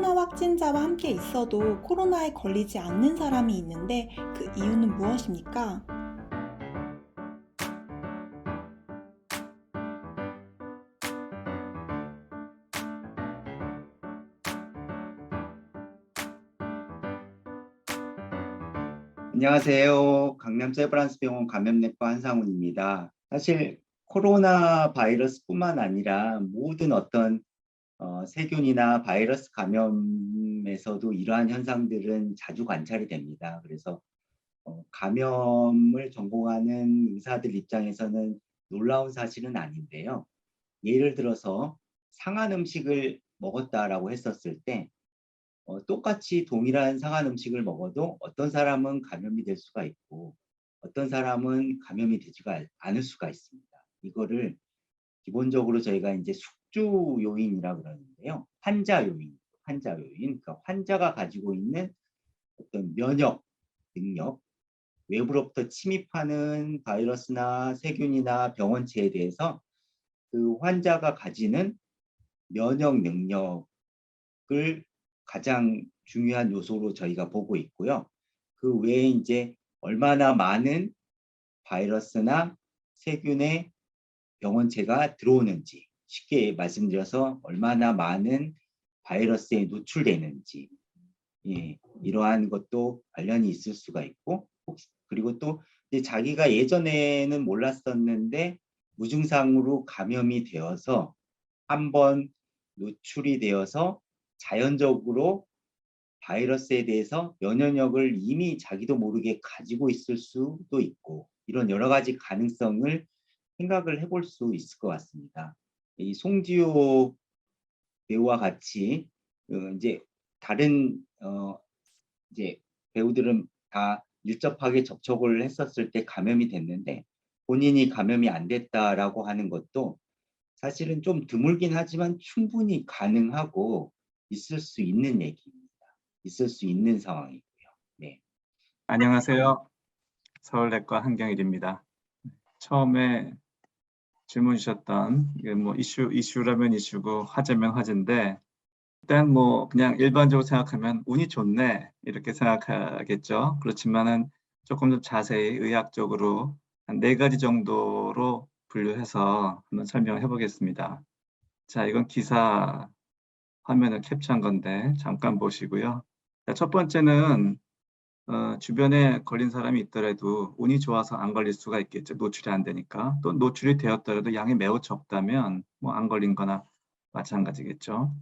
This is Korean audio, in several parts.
코로나 확진자와 함께 있어도 코로나에 걸리지 않는 사람이 있는데 그 이유는 무엇입니까? 안녕하세요. 강남 세브란스병원 감염내과 한상훈입니다. 사실 코로나 바이러스뿐만 아니라 모든 어떤 세균이나 바이러스 감염에서도 이러한 현상들은 자주 관찰이 됩니다. 그래서 감염을 전공하는 의사들 입장에서는 놀라운 사실은 아닌데요. 예를 들어서 상한 음식을 먹었다라고 했었을 때 똑같이 동일한 상한 음식을 먹어도 어떤 사람은 감염이 될 수가 있고 어떤 사람은 감염이 되지가 않을 수가 있습니다. 이거를 기본적으로 저희가 이제 숙주 요인이라 그러는데요. 환자 요인, 그러니까 환자가 가지고 있는 어떤 면역 능력, 외부로부터 침입하는 바이러스나 세균이나 병원체에 대해서 그 환자가 가지는 면역 능력을 가장 중요한 요소로 저희가 보고 있고요. 그 외에 이제 얼마나 많은 바이러스나 세균의 병원체가 들어오는지, 쉽게 말씀드려서 얼마나 많은 바이러스에 노출되는지, 이러한 것도 관련이 있을 수가 있고, 그리고 또 이제 자기가 예전에는 몰랐었는데 무증상으로 감염이 되어서 한번 노출이 되어서 자연적으로 바이러스에 대해서 면역력을 이미 자기도 모르게 가지고 있을 수도 있고, 이런 여러 가지 가능성을 생각을 해볼 수 있을 것 같습니다. 이 송지효 배우와 같이 이제 다른 이제 배우들은 다 밀접하게 접촉을 했었을 때 감염이 됐는데 본인이 감염이 안 됐다라고 하는 것도 사실은 좀 드물긴 하지만 충분히 가능하고 있을 수 있는 얘기입니다. 있을 수 있는 상황이고요. 네. 안녕하세요. 서울내과 한경일입니다. 처음에 질문 주셨던 이게 뭐 이슈라면 이슈고 화제면 화제인데 일단 뭐 그냥 일반적으로 생각하면 운이 좋네 이렇게 생각하겠죠. 그렇지만은 조금 더 자세히 의학적으로 한 4가지 정도로 분류해서 한번 설명을 해보겠습니다. 자, 이건 기사 화면을 캡처한 건데 잠깐 보시고요. 자, 첫 번째는 주변에 걸린 사람이 있더라도 운이 좋아서 안 걸릴 수가 있겠죠. 노출이 안 되니까. 또 노출이 되었더라도 양이 매우 적다면 뭐 안 걸린 거나 마찬가지겠죠.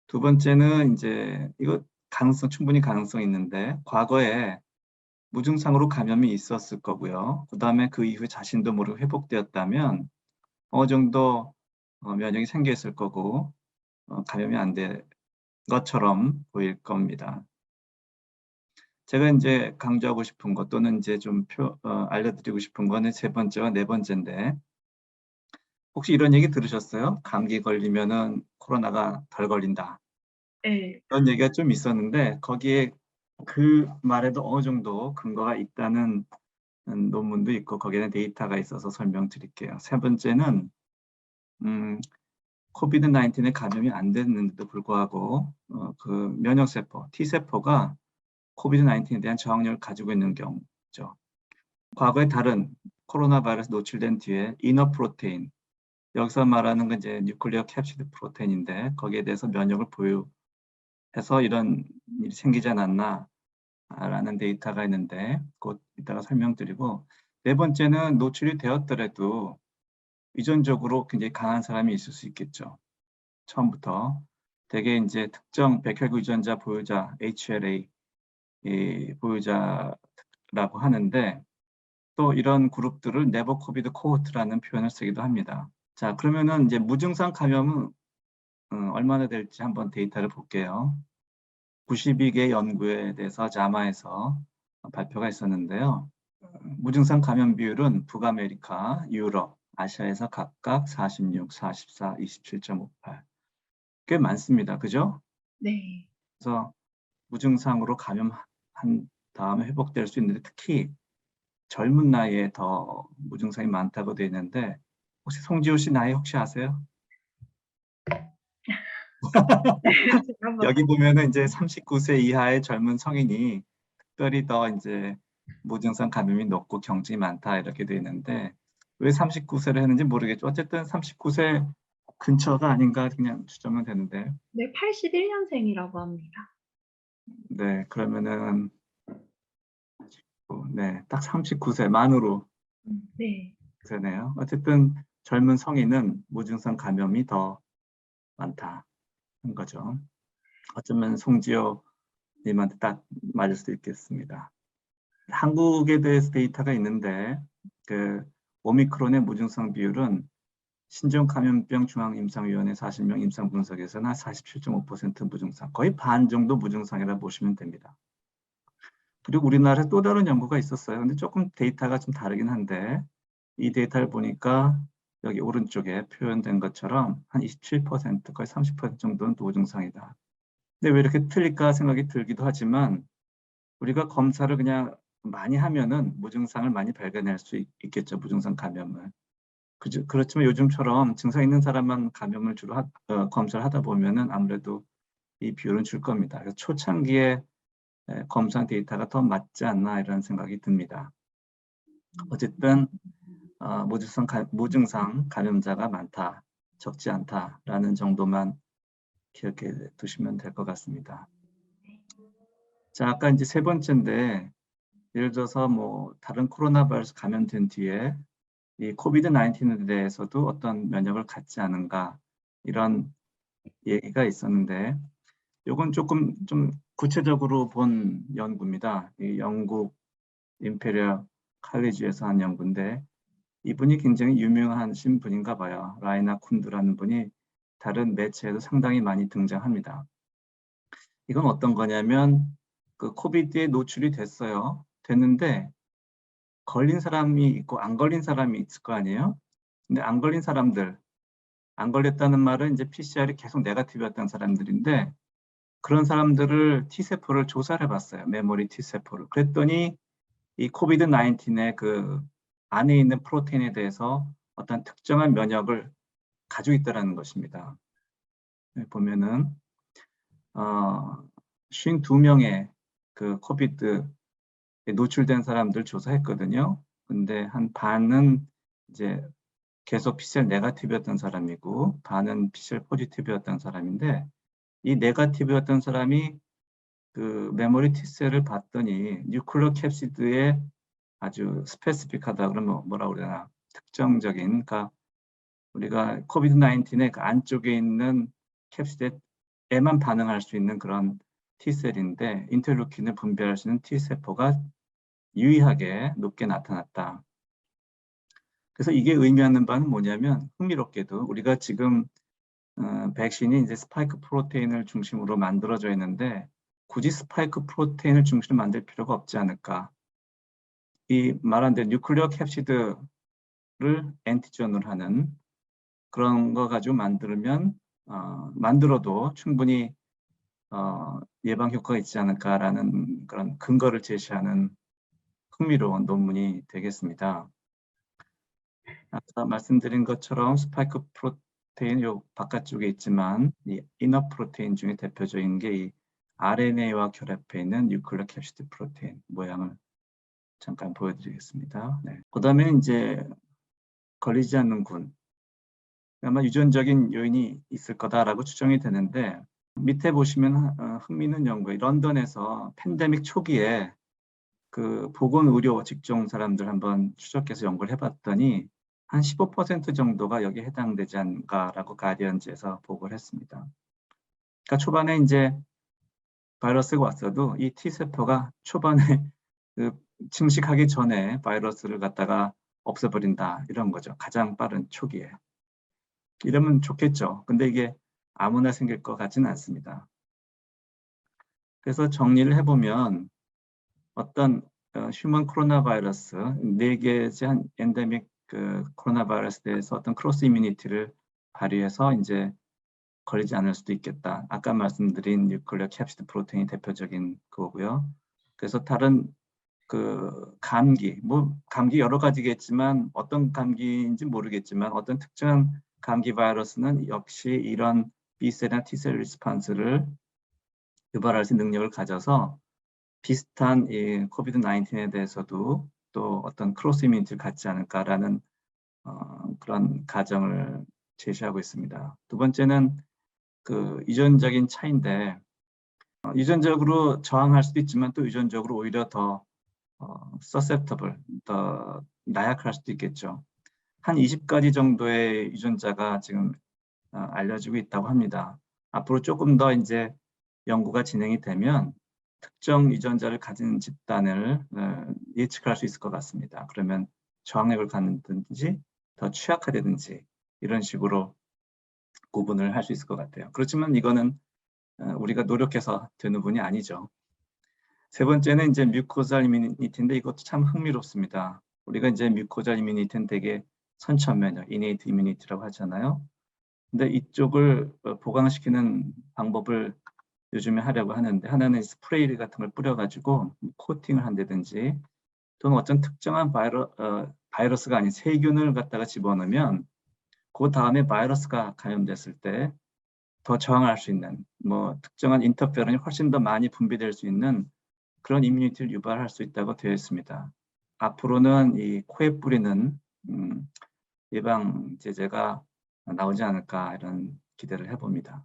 두 번째는 이제 이거 충분히 가능성 있는데 과거에 무증상으로 감염이 있었을 거고요. 그 다음에 그 이후에 자신도 모르게 회복되었다면 어느 정도 면역이 생겨 있을 거고 감염이 안 된 것처럼 보일 겁니다. 제가 이제 강조하고 싶은 것 또는 이제 좀 알려드리고 싶은 거는 3번째와 4번째인데 혹시 이런 얘기 들으셨어요? 감기 걸리면은 코로나가 덜 걸린다. 네. 그런 얘기가 좀 있었는데 거기에 그 말에도 어느 정도 근거가 있다는 논문도 있고 거기에는 데이터가 있어서 설명드릴게요. 3번째는 코비드 19에 감염이 안 됐는데도 불구하고 그 면역세포, T세포가 코비드 19에 대한 저항력을 가지고 있는 경우죠. 과거에 다른 코로나 바이러스 노출된 뒤에 이너 프로테인, 여기서 말하는 건 이제 뉴클리어 캡시드 프로테인인데 거기에 대해서 면역을 보유해서 이런 일이 생기지 않았나 라는 데이터가 있는데 곧 이따가 설명드리고, 4번째는 노출이 되었더라도 유전적으로 굉장히 강한 사람이 있을 수 있겠죠. 처음부터 대개 이제 특정 백혈구 유전자 보유자 HLA 보유자라고 하는데 또 이런 그룹들을 네버 코비드 코호트라는 표현을 쓰기도 합니다. 자, 그러면은 이제 무증상 감염은 얼마나 될지 한번 데이터를 볼게요. 92개 연구에 대해서 자마에서 발표가 있었는데요. 무증상 감염 비율은 북아메리카, 유럽, 아시아에서 각각 46, 44, 27.58. 꽤 많습니다. 그죠? 네. 그래서 무증상으로 감염한 다음에 회복될 수 있는데 특히 젊은 나이에 더 무증상이 많다고 되어 있는데 혹시 송지효 씨 나이 혹시 아세요? 제가 한번 여기 보면은 이제 39세 이하의 젊은 성인이 특별히 더 이제 무증상 감염이 높고 경증이 많다 이렇게 돼 있는데 왜 39세를 했는지 모르겠죠. 어쨌든 39세 근처가 아닌가 그냥 추정은 되는데. 네, 81년생이라고 합니다. 네, 그러면은 네, 딱 39세 만으로 네. 세네요. 어쨌든 젊은 성인은 무증상 감염이 더 많다는 거죠. 어쩌면 송지효 님한테 딱 맞을 수도 있겠습니다. 한국에 대해서 데이터가 있는데 그 오미크론의 무증상 비율은 신종감염병 중앙임상위원회 40명 임상 분석에서는 한 47.5% 무증상, 거의 반 정도 무증상이라 보시면 됩니다. 그리고 우리나라에 또 다른 연구가 있었어요. 근데 조금 데이터가 좀 다르긴 한데 이 데이터를 보니까 여기 오른쪽에 표현된 것처럼 한 27%, 거의 30% 정도는 무증상이다. 근데 왜 이렇게 틀릴까 생각이 들기도 하지만 우리가 검사를 그냥 많이 하면은 무증상을 많이 발견할 수 있겠죠. 무증상 감염을. 그렇지만 요즘처럼 증상 있는 사람만 감염을 주로 검사를 하다 보면은 아무래도 이 비율은 줄 겁니다. 그래서 초창기에 검사 데이터가 더 맞지 않나 이런 생각이 듭니다. 어쨌든 무증상 감염자가 많다, 적지 않다라는 정도만 기억해 두시면 될 것 같습니다. 자, 아까 이제 세 번째인데 예를 들어서 뭐 다른 코로나 바이러스 감염된 뒤에 이 코비드 19에 대해서도 어떤 면역을 갖지 않은가 이런 얘기가 있었는데 이건 조금 좀 구체적으로 본 연구입니다. 이 영국 임페리얼 칼리지에서 한 연구인데 이분이 굉장히 유명하신 분인가 봐요. 라이나 쿤드라는 분이 다른 매체에도 상당히 많이 등장합니다. 이건 어떤 거냐면 그 코비드에 노출이 됐는데 걸린 사람이 있고 안 걸린 사람이 있을 거 아니에요? 근데 안 걸린 사람들, 안 걸렸다는 말은 이제 PCR이 계속 네거티브였던 사람들인데 그런 사람들을 T세포를 조사를 해봤어요. 메모리 T세포를. 그랬더니 이 코비드 19의 그 안에 있는 프로테인에 대해서 어떤 특정한 면역을 가지고 있다는 것입니다. 보면은 52명의 그 코비드에 노출된 사람들 조사했거든요. 근데 한 반은 이제 계속 PCR 네거티브였던 사람이고 반은 PCR 포지티브였던 사람인데 이 네거티브였던 사람이 그 메모리 T셀을 봤더니 뉴클레어 캡시드에 아주 스페시픽하다 그러면 뭐라 그러나 특정적인 그러니까 우리가 코비드 19의 그 안쪽에 있는 캡시드에만 반응할 수 있는 그런 T셀인데 인터루킨을 분배할 수 있는 T세포가 유의하게 높게 나타났다. 그래서 이게 의미하는 바는 뭐냐면 흥미롭게도 우리가 지금 백신이 이제 스파이크 프로테인을 중심으로 만들어져 있는데 굳이 스파이크 프로테인을 중심으로 만들 필요가 없지 않을까. 이 말한 대로 뉴클레어 캡시드를 엔티전으로 하는 그런 거 가지고 만들어도 충분히 예방 효과가 있지 않을까라는 그런 근거를 제시하는 흥미로운 논문이 되겠습니다. 아까 말씀드린 것처럼 스파이크 프로테인 요 바깥쪽에 있지만 이 이너 프로테인 중에 대표적인 게 이 RNA와 결합해 있는 뉴클레어 캡시드 프로테인 모양을 잠깐 보여드리겠습니다. 네. 그다음에 이제 걸리지 않는 군. 아마 유전적인 요인이 있을 거다라고 추정이 되는데 밑에 보시면 흥미있는 연구에 런던에서 팬데믹 초기에 그 보건의료 직종 사람들 한번 추적해서 연구를 해봤더니 한 15% 정도가 여기에 해당되지 않을까라고 가디언즈에서 보고를 했습니다. 그러니까 초반에 이제 바이러스가 왔어도 이 T세포가 초반에 그 증식하기 전에 바이러스를 갖다가 없애버린다 이런 거죠. 가장 빠른 초기에. 이러면 좋겠죠. 근데 이게 아무나 생길 것 같지는 않습니다. 그래서 정리를 해보면 어떤 휴먼 코로나 바이러스 4개의 한 엔데믹 그 코로나 바이러스에 대해서 어떤 크로스 이뮤니티를 발휘해서 이제 걸리지 않을 수도 있겠다. 아까 말씀드린 뉴클레어 캡시드 프로테인이 대표적인 거고요. 그래서 다른 그 감기 여러 가지겠지만 어떤 감기인지 모르겠지만 어떤 특정한 감기 바이러스는 역시 이런 B셀이나 T셀 리스폰스를 유발할 수 있는 능력을 가져서 비슷한 이 코비드-19에 대해서도 또 어떤 크로스 이뮤니티를 갖지 않을까라는 그런 가정을 제시하고 있습니다. 두 번째는 그 유전적인 차이인데 유전적으로 저항할 수도 있지만 또 유전적으로 오히려 더 susceptible, 더 나약할 수도 있겠죠. 한 20가지 정도의 유전자가 지금 알려지고 있다고 합니다. 앞으로 조금 더 이제 연구가 진행이 되면 특정 유전자를 가진 집단을 예측할 수 있을 것 같습니다. 그러면 저항력을 갖는지 더 취약하다든지 이런 식으로 구분을 할 수 있을 것 같아요. 그렇지만 이거는 우리가 노력해서 되는 분이 아니죠. 세 번째는 이제 뮤코잘 이뮤니티인데 이것도 참 흥미롭습니다. 우리가 이제 뮤코잘 이뮤니티는 되게 선천면역, innate immunity라고 하잖아요. 근데 이쪽을 보강시키는 방법을 요즘에 하려고 하는데 하나는 스프레이 같은 걸 뿌려가지고 코팅을 한다든지 또는 어떤 특정한 바이러스가 아닌 세균을 갖다가 집어넣으면 그 다음에 바이러스가 감염됐을 때 더 저항할 수 있는 뭐 특정한 인터페런이 훨씬 더 많이 분비될 수 있는 그런 이뮤니티를 유발할 수 있다고 되어 있습니다. 앞으로는 이 코에 뿌리는 예방 제제가 나오지 않을까 이런 기대를 해봅니다.